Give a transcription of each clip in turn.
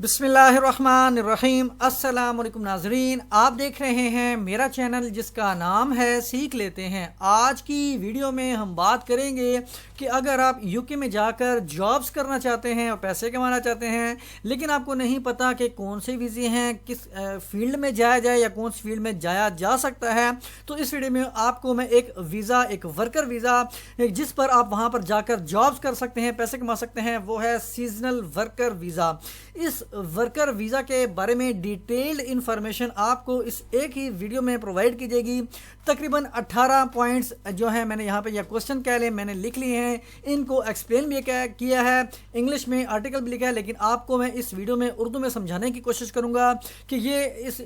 بسم اللہ الرحمن الرحیم۔ السلام علیکم ناظرین، آپ دیکھ رہے ہیں میرا چینل جس کا نام ہے سیکھ لیتے ہیں۔ آج کی ویڈیو میں ہم بات کریں گے کہ اگر آپ یو کے میں جا کر جابز کرنا چاہتے ہیں اور پیسے کمانا چاہتے ہیں لیکن آپ کو نہیں پتا کہ کون سے ویزے ہیں، کس فیلڈ میں جایا جائے یا کون سی فیلڈ میں جایا جا سکتا ہے، تو اس ویڈیو میں آپ کو میں ایک ویزا، ایک ورکر ویزا جس پر آپ وہاں پر جا کر جابز کر سکتے ہیں، پیسے کما سکتے ہیں، وہ ہے سیزنل ورکر ویزا۔ اس ورکر ویزا کے بارے میں ڈیٹیلڈ انفارمیشن آپ کو اس ایک ہی ویڈیو میں پرووائڈ کی جائے گی۔ تقریباً 18 پوائنٹس جو ہیں میں نے یہاں پہ یا کوسچن کہہ لیں میں نے لکھ لیے ہیں، ان کو ایکسپلین بھی کیا ہے، انگلش میں آرٹیکل بھی لکھا ہے، لیکن آپ کو میں اس ویڈیو میں اردو میں سمجھانے کی کوشش کروں گا کہ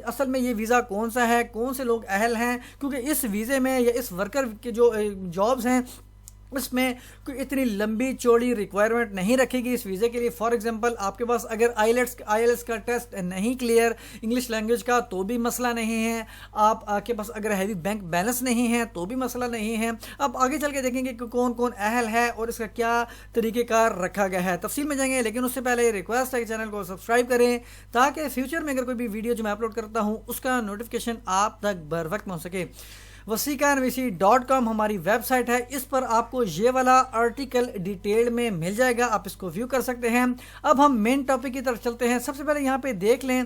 اصل میں یہ ویزا کون سا ہے، کون سے لوگ اہل ہیں، کیونکہ اس ویزے میں یا اس ورکر کے جو جابز ہیں اس میں کوئی اتنی لمبی چوڑی ریکوائرمنٹ نہیں رکھے گی اس ویزے کے لیے۔ فار ایگزامپل آپ کے پاس اگر آئی ایلٹس کا ٹیسٹ نہیں کلیئر انگلش لینگویج کا تو بھی مسئلہ نہیں ہے، آپ کے پاس اگر ہیوی بینک بیلنس نہیں ہے تو بھی مسئلہ نہیں ہے۔ اب آگے چل کے دیکھیں گے کہ کون کون اہل ہے اور اس کا کیا طریقہ کار رکھا گیا ہے، تفصیل میں جائیں گے، لیکن اس سے پہلے ریکویسٹ ہے کہ چینل کو سبسکرائب کریں تاکہ فیوچر میں اگر کوئی بھی ویڈیو جو میں اپلوڈ کرتا ہوں اس کا نوٹیفیکیشن آپ تک بر وقت پہنچ سکے۔ wasikanvc.com ہماری ویب سائٹ ہے، اس پر آپ کو یہ والا آرٹیکل ڈیٹیل میں مل جائے گا، آپ اس کو ویو کر سکتے ہیں۔ اب ہم مین ٹاپک کی طرف چلتے ہیں۔ سب سے پہلے یہاں پہ دیکھ لیں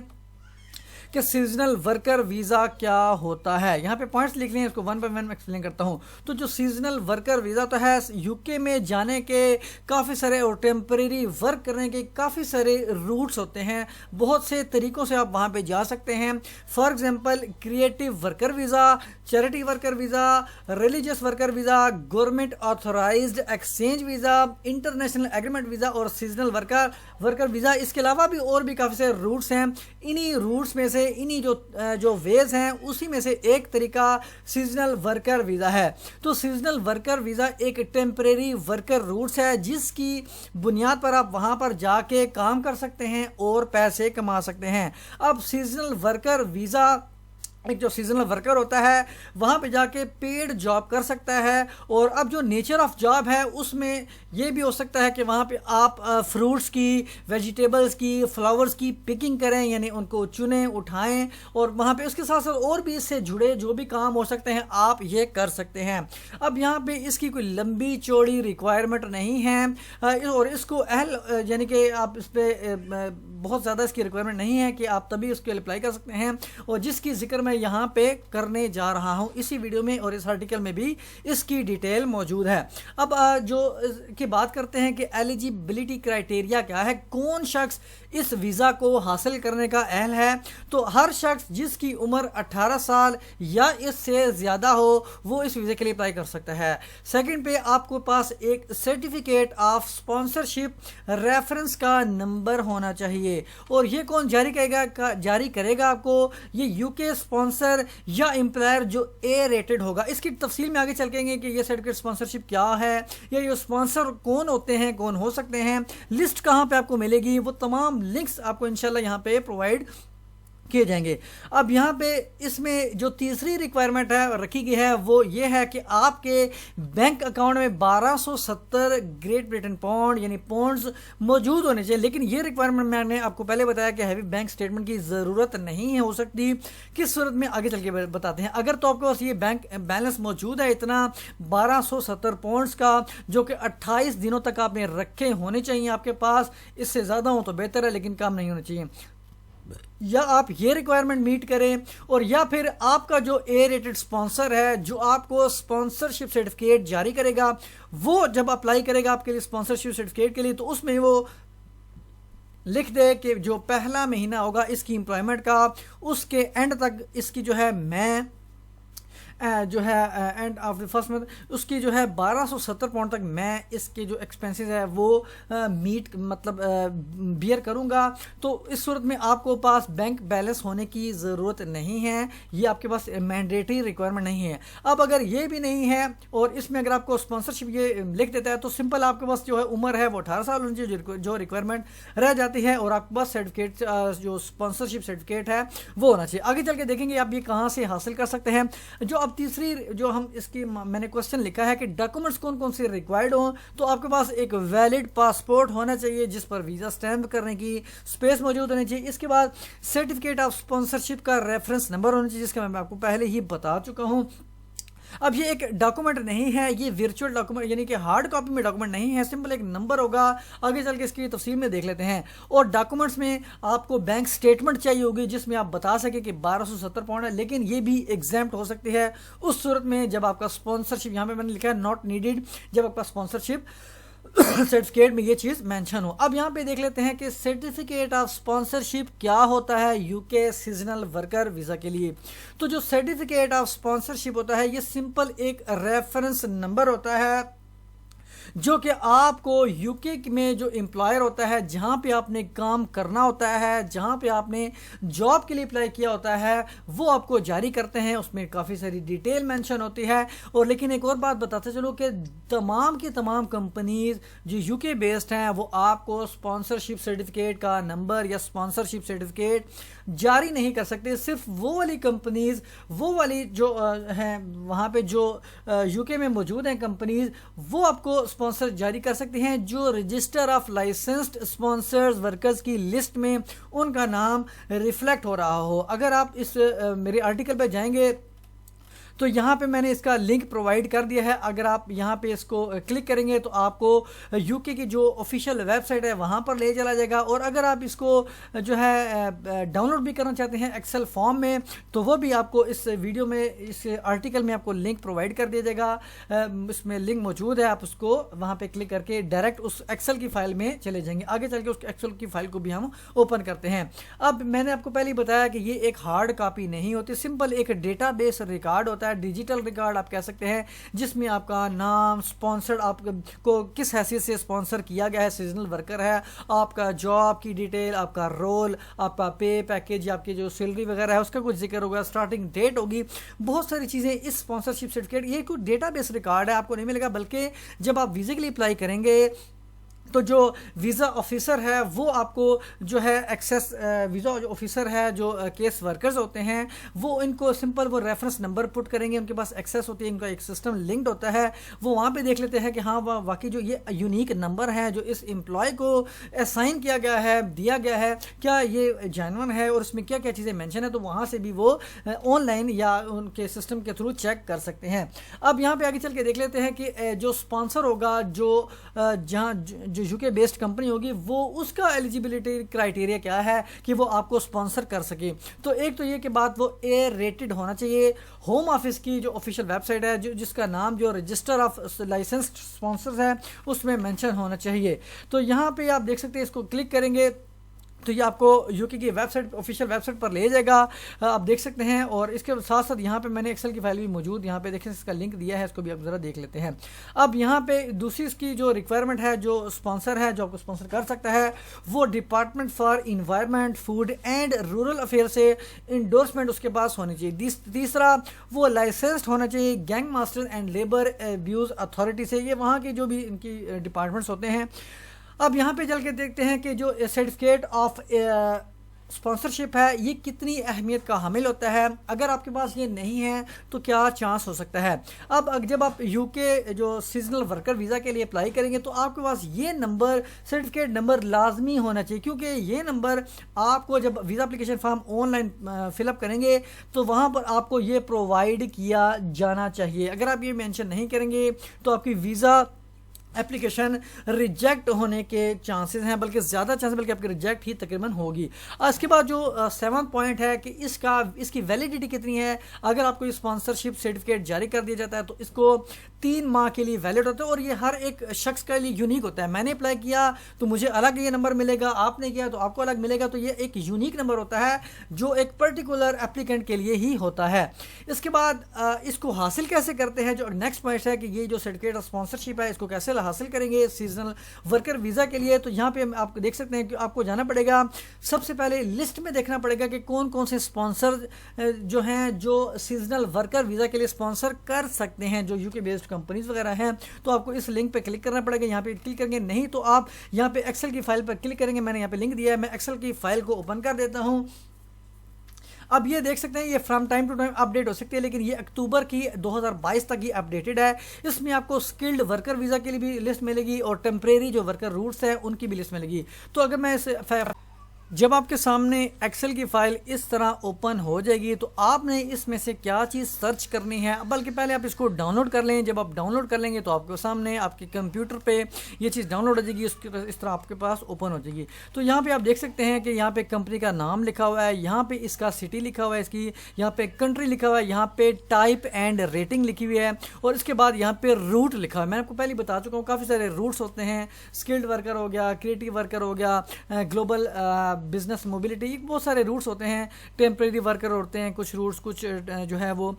کہ سیزنل ورکر ویزا کیا ہوتا ہے، یہاں پہ پوائنٹس لکھ لیں، اس کو ون بائی ون ایکسپلین کرتا ہوں۔ تو جو سیزنل ورکر ویزا تو ہے، یو کے میں جانے کے کافی سارے اور ٹیمپریری ورک کرنے کے کافی سارے روٹس ہوتے ہیں، بہت سے طریقوں سے آپ وہاں پہ جا سکتے ہیں۔ For example creative worker visa, charity worker visa, religious worker visa, government authorized exchange visa, international agreement visa اور سیزنل ورکر ویزا۔ اس کے علاوہ بھی اور بھی کافی سارے روٹس ہیں، انہی روٹس میں سے انہی جو ویز ہیں اسی میں سے ایک طریقہ سیزنل ورکر ویزا ہے۔ تو سیزنل ورکر ویزا ایک ٹیمپریری ورکر روٹس ہے جس کی بنیاد پر آپ وہاں پر جا کے کام کر سکتے ہیں اور پیسے کما سکتے ہیں۔ اب سیزنل ورکر ویزا ایک جو سیزنل ورکر ہوتا ہے وہاں پہ جا کے پیڈ جاب کر سکتا ہے، اور اب جو نیچر آف جاب ہے اس میں یہ بھی ہو سکتا ہے کہ وہاں پہ آپ فروٹس کی، ویجیٹیبلز کی، فلاورز کی پکنگ کریں، یعنی ان کو چنیں، اٹھائیں، اور وہاں پہ اس کے ساتھ ساتھ اور بھی اس سے جڑے جو بھی کام ہو سکتے ہیں آپ یہ کر سکتے ہیں۔ اب یہاں پہ اس کی کوئی لمبی چوڑی ریکوائرمنٹ نہیں ہے، اور اس کو یعنی کہ آپ اس پہ بہت زیادہ اس کی ریکوائرمنٹ نہیں ہے کہ آپ تبھی اس کے اپلائی کر سکتے ہیں، اور جس کی ذکر میں یہاں پہ کرنے جا رہا ہوں اسی ویڈیو میں، اور اس آرٹیکل میں بھی اس کی ڈیٹیل موجود ہے۔ اب جو کی بات کرتے ہیں کہ ایلیجیبلٹی کرائٹیریا کیا ہے، کون شخص اس ویزا کو حاصل کرنے کا اہل ہے، تو ہر شخص جس کی عمر 18 سال یا اس سے زیادہ ہو وہ اس ویزے کے لیے اپلائی کر سکتا ہے۔ سیکنڈ پہ آپ کو پاس ایک سرٹیفکیٹ آف سپانسرشپ ریفرنس کا نمبر ہونا چاہیے، اور یہ کون جاری کرے گا آپ کو، یہ یو کے اسپانسر یا امپلائر جو اے ریٹڈ ہوگا۔ اس کی تفصیل میں آگے چلیں گے کہ یہ سرٹیفکیٹ اسپانسرشپ کیا ہے، یا یہ اسپانسر کون ہوتے ہیں، کون ہو سکتے ہیں، لسٹ کہاں پہ آپ کو ملے گی، وہ تمام لنکس آپ کو انشاءاللہ یہاں پہ پرووائڈ کیے جائیں گے۔ اب یہاں پہ اس میں جو تیسری ریکوائرمنٹ ہے رکھی گئی ہے وہ یہ ہے کہ آپ کے بینک اکاؤنٹ میں 1270 گریٹ برٹن پاؤنڈ یعنی پاؤنڈز موجود ہونے چاہیے، لیکن یہ ریکوائرمنٹ میں نے آپ کو پہلے بتایا کہ ہیوی بینک سٹیٹمنٹ کی ضرورت نہیں ہو سکتی۔ کس صورت میں آگے چل کے بتاتے ہیں۔ اگر تو آپ کے پاس یہ بینک بیلنس موجود ہے اتنا 1270 پاؤنڈز کا، جو کہ 28 دنوں تک آپ نے رکھے ہونے چاہیے آپ کے پاس، اس سے زیادہ ہوں تو بہتر ہے لیکن کم نہیں ہونا چاہیے، یا آپ یہ ریکوائرمنٹ میٹ کریں، اور یا پھر آپ کا جو اے ریٹڈ سپانسر ہے جو آپ کو سپانسرشپ سرٹیفکیٹ جاری کرے گا، وہ جب اپلائی کرے گا آپ کے لیے سپانسرشپ سرٹیفکیٹ کے لیے تو اس میں وہ لکھ دے کہ جو پہلا مہینہ ہوگا اس کی امپلائمنٹ کا، اس کے اینڈ تک اس کی جو ہے جو ہے end of the first month اس کی جو ہے 1270 پاؤنڈ تک میں اس کے جو ایکسپینسز ہے وہ مطلب بیئر کروں گا۔ تو اس صورت میں آپ کو پاس بینک بیلنس ہونے کی ضرورت نہیں ہے، یہ آپ کے پاس مینڈیٹری ریکوائرمنٹ نہیں ہے۔ اب اگر یہ بھی نہیں ہے اور اس میں اگر آپ کو اسپانسرشپ یہ لکھ دیتا ہے تو سمپل آپ کے پاس جو ہے عمر ہے وہ 18 سال ہونی چاہیے، جو ریکوائرمنٹ رہ جاتی ہے، اور آپ کے پاس سرٹیفکیٹ جو اسپانسرشپ سرٹیفکیٹ ہے وہ ہونا چاہیے۔ آگے چل کے دیکھیں گے آپ یہ کہاں سے حاصل کر سکتے ہیں۔ جو اب اب تیسری جو ہم اس کی میں نے کوشچن لکھا ہے کہ ڈاکومنٹس کون کون سے ریکوائرڈ ہوں، تو آپ کے پاس ایک ویلڈ پاسپورٹ ہونا چاہیے جس پر ویزا اسٹیمپ کرنے کی اسپیس موجود ہونی چاہیے. اس کے بعد سرٹیفکیٹ آف اسپانسرشپ کا ریفرنس نمبر ہونا چاہیے، جس کا میں آپ کو پہلے ہی بتا چکا ہوں. اب یہ ایک ڈاکومنٹ نہیں ہے، یہ ورچوئل ڈاکومنٹ یعنی کہ ہارڈ کاپی میں ڈاکومنٹ نہیں ہے، سمپل ایک نمبر ہوگا. آگے چل کے اس کی تفصیل میں دیکھ لیتے ہیں. اور ڈاکومنٹس میں آپ کو بینک سٹیٹمنٹ چاہیے ہوگی جس میں آپ بتا سکیں کہ 1270 پاؤنڈ ہے، لیکن یہ بھی ایگزامپٹ ہو سکتی ہے اس صورت میں جب آپ کا اسپانسرشپ، یہاں پہ میں نے لکھا ہے ناٹ نیڈیڈ، جب آپ کا اسپانسرشپ سرٹیفکیٹ میں یہ چیز مینشن ہو. اب یہاں پہ دیکھ لیتے ہیں کہ سرٹیفکیٹ آف اسپانسرشپ کیا ہوتا ہے یو کے سیزنل ورکر ویزا کے لیے. تو جو سرٹیفکیٹ آف اسپانسرشپ ہوتا ہے یہ سمپل ایک ریفرنس نمبر ہوتا ہے جو کہ آپ کو یو کے میں جو امپلائر ہوتا ہے، جہاں پہ آپ نے کام کرنا ہوتا ہے، جہاں پہ آپ نے جاب کے لیے اپلائی کیا ہوتا ہے، وہ آپ کو جاری کرتے ہیں. اس میں کافی ساری ڈیٹیل مینشن ہوتی ہے. اور لیکن ایک اور بات بتاتے چلو کہ تمام کی تمام کمپنیز جو یو کے بیسڈ ہیں وہ آپ کو اسپانسرشپ سرٹیفکیٹ کا نمبر یا اسپانسرشپ سرٹیفکیٹ جاری نہیں کر سکتے. صرف وہ والی کمپنیز، وہ والی جو ہیں وہاں پہ جو یو کے میں موجود ہیں کمپنیز، وہ آپ کو اسپانسر جاری کر سکتے ہیں جو register of licensed sponsors workers کی لسٹ میں ان کا نام ریفلیکٹ ہو رہا ہو. اگر آپ اس میرے آرٹیکل پہ جائیں گے تو یہاں پہ میں نے اس کا لنک پرووائڈ کر دیا ہے. اگر آپ یہاں پہ اس کو کلک کریں گے تو آپ کو یو کے کی جو آفیشیل ویب سائٹ ہے وہاں پر لے چلا جائے گا. اور اگر آپ اس کو جو ہے ڈاؤن لوڈ بھی کرنا چاہتے ہیں ایکسل فارم میں تو وہ بھی آپ کو اس ویڈیو میں، اس آرٹیکل میں آپ کو لنک پرووائڈ کر دیا جائے گا. اس میں لنک موجود ہے، آپ اس کو وہاں پہ کلک کر کے ڈائریکٹ اس ایکسل کی فائل میں چلے جائیں گے. آگے چل کے اس ایکسل کی فائل کو بھی ہم اوپن کرتے ہیں. اب میں نے آپ کو پہلے ہی بتایا کہ یہ ایک ہارڈ کاپی نہیں ہوتی، سمپل ایک ڈیٹا بیس ریکارڈ ہوتا ہے، ڈیجیٹل ریکارڈ آپ کہہ سکتے ہیں، جس میں آپ کا نام، اسپانسرڈ آپ کو کس حیثیت سے اسپانسر کیا گیا ہے، سیزنل ورکر ہے، آپ کا جاب کی ڈیٹیل، آپ کا رول، آپ کا پے پیکیج، آپ کی جو سیلری وغیرہ ہے اس کا کچھ ذکر ہوگا، اسٹارٹنگ ڈیٹ ہوگی، بہت ساری چیزیں. اس اسپانسرشپ سرٹیفکیٹ یہ کوئی ڈیٹا بیس ریکارڈ ہے، آپ کو نہیں ملے گا، بلکہ جب آپ ویزے کے لیے اپلائی کریں گے تو جو ویزا آفیسر ہے وہ آپ کو جو ہے ایکسیس، ویزا آفیسر ہے جو کیس ورکرز ہوتے ہیں وہ ان کو سمپل وہ ریفرنس نمبر پٹ کریں گے، ان کے پاس ایکسیس ہوتی ہے، ان کا ایک سسٹم لنکڈ ہوتا ہے. وہ وہاں پہ دیکھ لیتے ہیں کہ ہاں واقعی جو یہ یونیک نمبر ہے جو اس امپلائی کو اسائن کیا گیا ہے، دیا گیا ہے، کیا یہ جینون ہے اور اس میں کیا کیا چیزیں مینشن ہے. تو وہاں سے بھی وہ آن لائن یا ان کے سسٹم کے تھرو چیک کر سکتے ہیں. اب یہاں پہ آگے چل کے دیکھ لیتے ہیں کہ جو اسپانسر ہوگا، جو جہاں جو یو کے بیسڈ کمپنی ہوگی، وہ اس کا ایلیجیبلٹی کرائٹیریا کیا ہے کہ وہ آپ کو اسپانسر کر سکے. تو ایک تو یہ کہ بات وہ اے ریٹڈ ہونا چاہیے. ہوم آفس کی جو آفیشیل ویب سائٹ ہے جس کا نام جو رجسٹر آف لائسنسڈ اسپانسرز ہے اس میں مینشن ہونا چاہیے. تو یہاں پہ آپ دیکھ سکتے ہیں، اس کو کلک کریں گے تو یہ آپ کو یو کے کی website, official website پر لے جائے گا، آپ دیکھ سکتے ہیں. اور اس کے ساتھ ساتھ یہاں پہ میں نے ایکسل کی فائل بھی موجود، یہاں پہ دیکھیں اس کا لنک دیا ہے، اس کو بھی آپ ذرا دیکھ لیتے ہیں. اب یہاں پہ دوسری اس کی جو ریکوائرمنٹ ہے، جو اسپانسر ہے جو آپ کو اسپانسر کر سکتا ہے، وہ department for environment, food and rural affair سے انڈورسمنٹ اس کے پاس ہونی چاہیے. تیسرا وہ لائسنسڈ ہونا چاہیے gang master and labour abuse authority سے. یہ وہاں کے جو بھی ان کی ڈپارٹمنٹس ہوتے ہیں. اب یہاں پہ چل کے دیکھتے ہیں کہ جو سرٹیفکیٹ آف اسپانسرشپ ہے یہ کتنی اہمیت کا حامل ہوتا ہے. اگر آپ کے پاس یہ نہیں ہے تو کیا چانس ہو سکتا ہے. اب جب آپ یو کے جو سیزنل ورکر ویزا کے لیے اپلائی کریں گے تو آپ کے پاس یہ نمبر، سرٹیفکیٹ نمبر لازمی ہونا چاہیے، کیونکہ یہ نمبر آپ کو جب visa application form online fill up کریں گے تو وہاں پر آپ کو یہ پرووائڈ کیا جانا چاہیے. اگر آپ یہ مینشن نہیں کریں گے تو آپ کی ویزا اپلیکیشن ریجیکٹ ہونے کے چانسز ہیں، بلکہ زیادہ چانس بلکہ آپ کی ریجیکٹ ہی تقریباً ہوگی. اس کے بعد جو 7 پوائنٹ ہے کہ اس کی ویلیڈیٹی کتنی ہے. اگر آپ کو یہ اسپانسرشپ سرٹیفکیٹ جاری کر دیا جاتا ہے تو اس کو 3 ماہ کے لیے ویلڈ ہوتا ہے، اور یہ ہر ایک شخص کے لیے یونیک ہوتا ہے. میں نے اپلائی کیا تو مجھے الگ یہ نمبر ملے گا، آپ نے کیا تو آپ کو الگ ملے گا. تو یہ ایک یونیک نمبر ہوتا ہے جو ایک پرٹیکولر اپلیکینٹ کے لیے ہی ہوتا ہے. اس کے بعد اس کو حاصل کیسے کرتے ہیں، جو نیکسٹ پوائنٹ ہے کہ یہ جو سرٹیفکیٹ آف اسپانسرشپ ہے اس کو کیسے حاصل کریں گے سیزنل ورکر ویزا کے لیے. تو یہاں پہ آپ دیکھ سکتے ہیں کہ آپ کو جانا پڑے گا، سب سے پہلے لسٹ میں دیکھنا پڑے گا کہ کون کون سے اسپانسر جو ہیں جو سیزنل ورکر ویزا کے لیے اسپانسر کر سکتے ہیں، جو یو کے بیسڈ کمپنیز وغیرہ ہیں. تو آپ کو اس لنک پہ کلک کرنا پڑے گا. یہاں پہ کلک کریں گے نہیں تو آپ یہاں پہ ایکسل کی فائل پر کلک کریں گے. میں نے یہاں پہ لنک دیا ہے، میں ایکسل کی فائل کو اوپن کر دیتا ہوں. اب یہ دیکھ سکتے ہیں یہ from time to time update ہو سکتی ہے، لیکن یہ اکتوبر کی 2022 تک یہ اپڈیٹڈ ہے۔ اس میں آپ کو اسکلڈ ورکر ویزا کے لیے بھی لسٹ ملے گی اور ٹیمپریری جو ورکر روٹس ہیں ان کی بھی لسٹ ملے گی۔ تو اگر میں جب آپ کے سامنے ایکسل کی فائل اس طرح اوپن ہو جائے گی تو آپ نے اس میں سے کیا چیز سرچ کرنی ہے، بلکہ پہلے آپ اس کو ڈاؤن لوڈ کر لیں۔ جب آپ ڈاؤن لوڈ کر لیں گے تو آپ کے سامنے آپ کے کمپیوٹر پہ یہ چیز ڈاؤن لوڈ ہو جائے گی، اس طرح آپ کے پاس اوپن ہو جائے گی۔ تو یہاں پہ آپ دیکھ سکتے ہیں کہ یہاں پہ کمپنی کا نام لکھا ہوا ہے، یہاں پہ اس کا سٹی لکھا ہوا ہے، اس کی یہاں پہ کنٹری لکھا ہوا ہے، یہاں پہ ٹائپ اینڈ ریٹنگ لکھی ہوئی ہے، اور اس کے بعد یہاں پہ روٹ لکھا ہوا ہے۔ میں آپ کو پہلے بتا چکا ہوں کافی سارے روٹس ہوتے ہیں، اسکلڈ ورکر ہو گیا، کریٹیو ورکر ہو گیا، گلوبل بزنس موبلٹی، بہت سارے روٹس ہوتے ہیں، ٹیمپریری ورکر ہوتے ہیں کچھ روٹس، کچھ جو ہے وہ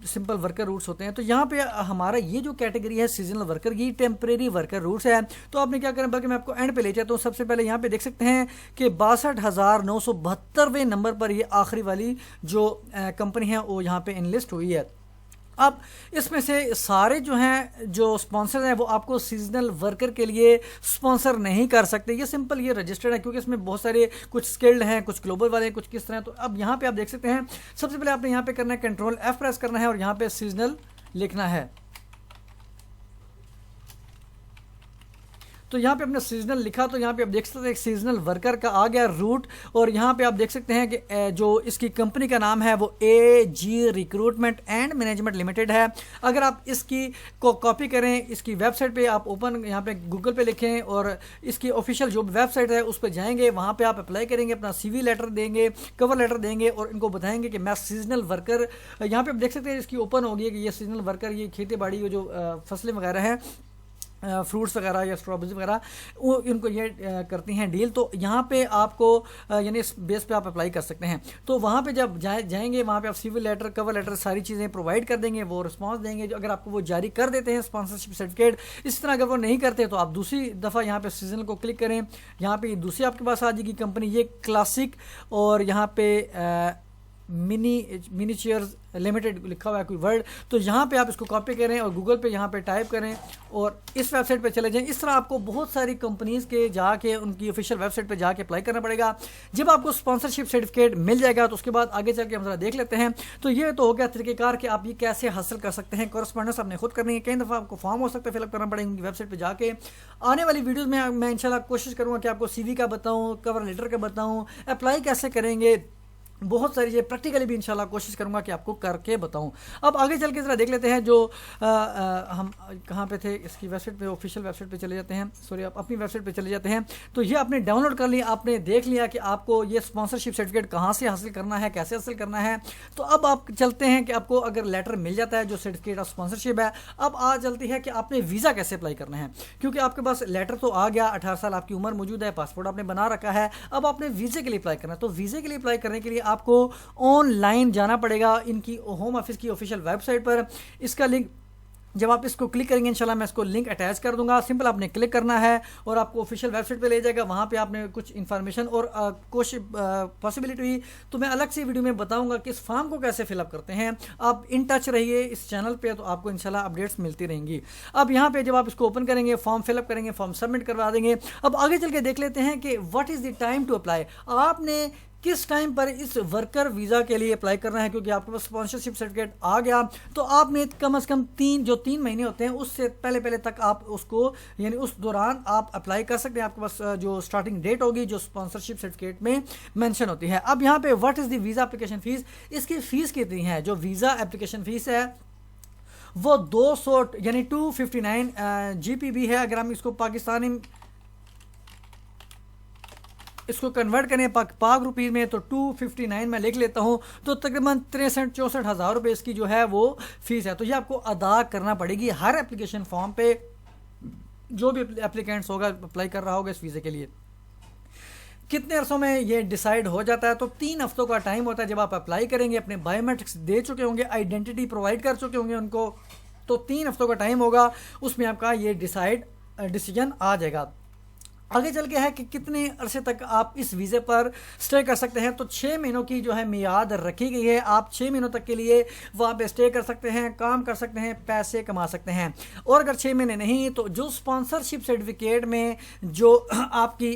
سمپل ورکر روٹس ہوتے ہیں۔ تو یہاں پہ ہمارا یہ جو کیٹیگری ہے سیزنل ورکر کی، ٹیمپریری ورکر روٹس ہے۔ تو آپ نے کیا کریں، بلکہ میں آپ کو اینڈ پہ لے جاتا ہوں۔ سب سے پہلے یہاں پہ دیکھ سکتے ہیں کہ 62,972ویں نمبر پر یہ آخری والی جو کمپنی ہے وہ یہاں پہ انلسٹ ہوئی ہے۔ اب اس میں سے سارے جو ہیں جو سپانسر ہیں وہ آپ کو سیزنل ورکر کے لیے سپانسر نہیں کر سکتے، یہ سمپل یہ رجسٹرڈ ہے، کیونکہ اس میں بہت سارے کچھ سکلڈ ہیں، کچھ گلوبل والے ہیں، کچھ کس طرح۔ تو اب یہاں پہ آپ دیکھ سکتے ہیں سب سے پہلے آپ نے یہاں پہ کرنا ہے کنٹرول F پریس کرنا ہے اور یہاں پہ سیزنل لکھنا ہے۔ تو یہاں پہ اپنا سیزنل لکھا تو یہاں پہ آپ دیکھ سکتے ہیں سیزنل ورکر کا آ گیا روٹ، اور یہاں پہ آپ دیکھ سکتے ہیں کہ جو اس کی کمپنی کا نام ہے وہ AG recruitment and management limited ہے۔ اگر آپ اس کی کو کاپی کریں، اس کی ویب سائٹ پہ آپ اوپن یہاں پہ گوگل پہ لکھیں اور اس کی آفیشیل جو ویب سائٹ ہے اس پہ جائیں گے، وہاں پہ آپ اپلائی کریں گے، اپنا CV لیٹر دیں گے، کور لیٹر دیں گے اور ان کو بتائیں گے کہ میں سیزنل ورکر، یہاں پہ آپ دیکھ سکتے ہیں اس کی اوپن ہوگی کہ یہ سیزنل ورکر، یہ کھیتی باڑی جو فصلیں وغیرہ ہیں، فروٹس وغیرہ یا اسٹرابیری وغیرہ، وہ ان کو یہ کرتی ہیں ڈیل۔ تو یہاں پہ آپ کو یعنی اس بیس پہ آپ اپلائی کر سکتے ہیں۔ تو وہاں پہ جب جائیں گے وہاں پہ آپ CV لیٹر، کور لیٹر ساری چیزیں پرووائڈ کر دیں گے، وہ رسپانس دیں گے۔ جو اگر آپ کو وہ جاری کر دیتے ہیں اسپانسرشپ سرٹیفکیٹ، اس طرح اگر وہ نہیں کرتے تو آپ دوسری دفعہ یہاں پہ سیزنل کو کلک کریں، یہاں پہ دوسری آپ کے پاس آ جائے گی کمپنی، یہ کلاسک، اور یہاں پہ منیچرز لمیٹڈ لکھا ہوا ہے کوئی ورڈ۔ تو یہاں پہ آپ اس کو کاپی کریں اور گوگل پہ یہاں پہ ٹائپ کریں اور اس ویب سائٹ پہ چلے جائیں۔ اس طرح آپ کو بہت ساری کمپنیز کے جا کے ان کی آفیشیل ویب سائٹ پہ جا کے اپلائی کرنا پڑے گا۔ جب آپ کو اسپانسرشپ سرٹیفکیٹ مل جائے گا تو اس کے بعد آگے چل کے ہم ذرا دیکھ لیتے ہیں۔ تو یہ تو ہو گیا طریقہ کار کہ آپ یہ کیسے حاصل کر سکتے ہیں۔ کورسپونڈنس آپ نے خود کرنی ہے، کئی دفعہ آپ کو فارم ہو سکتا ہے فل اپ کرنا پڑے گا ان کی ویب سائٹ پہ جا کے۔ آنے والی ویڈیوز میں انشاءاللہ کوشش کروں گا کہ آپ کو CV کا بتاؤں، کور لیٹر کا بتاؤں، اپلائی کیسے کریں گے، بہت ساری یہ پریکٹیکلی بھی انشاءاللہ کوشش کروں گا کہ آپ کو کر کے بتاؤں۔ اب آگے چل کے ذرا دیکھ لیتے ہیں جو ہم کہاں پہ تھے، اس کی ویب سائٹ پہ، آفیشیل ویب سائٹ پہ چلے جاتے ہیں، سوری آپ اپنی ویب سائٹ پہ چلے جاتے ہیں۔ تو یہ آپ نے ڈاؤن لوڈ کر لیا، آپ نے دیکھ لیا کہ آپ کو یہ اسپانسرشپ سرٹیفکیٹ کہاں سے حاصل کرنا ہے، کیسے حاصل کرنا ہے۔ تو اب آپ چلتے ہیں کہ آپ کو اگر لیٹر مل جاتا ہے جو سرٹیفکیٹ آف اسپانسرشپ ہے، اب چلتی ہے کہ آپ نے ویزا کیسے اپلائی کرنا ہے، کیونکہ آپ کے پاس لیٹر تو آ گیا، 18 سال آپ کی عمر موجود ہے، پاسپورٹ آپ نے بنا رکھا ہے، اب آپ نے ویزے کے لیے اپلائی کرنا ہے۔ تو ویزے کے لیے اپلائی کرنے کے لیے آپ کو آن لائن جانا پڑے گا ان کی ہوم آفس کی آفیشیل ویب سائٹ پر۔ اس کا لنک جب آپ اس کو کلک کریں گے انشاءاللہ میں اس کو لنک اٹیچ کر دوں گا، سمپل آپ نے کلک کرنا ہے اور آپ کو آفیشیل ویب سائٹ پہ لے جائے گا۔ وہاں پہ آپ نے کچھ انفارمیشن اور کچھ پاسبلٹی ہوئی تو میں الگ سے ویڈیو میں بتاؤں گا کہ اس فارم کو کیسے فل اپ کرتے ہیں۔ آپ ان ٹچ رہیے اس چینل پہ تو آپ کو انشاءاللہ اپڈیٹس ملتی رہیں گی۔ اب یہاں پہ جب آپ اس کو اوپن کریں گے، فارم فل اپ کریں گے، فارم سبمٹ کروا دیں گے۔ اب آگے چل کے دیکھ لیتے ہیں کہ what is the time to apply, آپ نے کس ٹائم پر اس ورکر ویزا کے لیے اپلائی کرنا ہے، کیونکہ آپ کے پاس اسپانسرشپ سرٹیفکیٹ آ گیا تو آپ نے کم از کم تین مہینے ہوتے ہیں، اس سے پہلے تک آپ اس کو یعنی اس دوران آپ اپلائی کر سکتے ہیں۔ آپ کے پاس جو سٹارٹنگ ڈیٹ ہوگی جو اسپانسرشپ سرٹیفکیٹ میں مینشن ہوتی ہے۔ اب یہاں پہ what is the visa application fees, اس کی فیس کتنی ہے؟ جو ویزا اپلیکیشن فیس ہے وہ 200 یعنی 259 GPB ہے۔ اگر ہم اس کو پاکستانی اس کو کنورٹ کریں پاک روپیز میں تو 259 میں لکھ لیتا ہوں، تو تقریباً 63-64 ہزار روپے اس کی جو ہے وہ فیس ہے۔ تو یہ آپ کو ادا کرنا پڑے گی ہر اپلیکیشن فارم پہ، جو بھی اپلیکینٹس ہوگا اپلائی کر رہا ہوگا اس ویزے کے لیے۔ کتنے عرصوں میں یہ ڈیسائیڈ ہو جاتا ہے؟ تو 3 ہفتوں کا ٹائم ہوتا ہے۔ جب آپ اپلائی کریں گے، اپنے بایو میٹرکس دے چکے ہوں گے، آئیڈینٹی پرووائڈ کر چکے ہوں گے ان کو، تو 3 ہفتوں کا ٹائم ہوگا، اس میں آپ کا یہ ڈیسیجن آ جائے گا۔ آگے چل کے ہے کہ کتنے عرصے تک آپ اس ویزے پر سٹے کر سکتے ہیں۔ تو 6 مہینوں کی جو ہے میعاد رکھی گئی ہے، آپ 6 مہینوں تک کے لیے وہاں پہ سٹے کر سکتے ہیں، کام کر سکتے ہیں، پیسے کما سکتے ہیں۔ اور اگر 6 مہینے نہیں تو جو اسپانسرشپ سرٹیفکیٹ میں جو آپ کی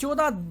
14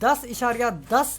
10.10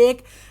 1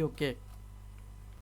UK।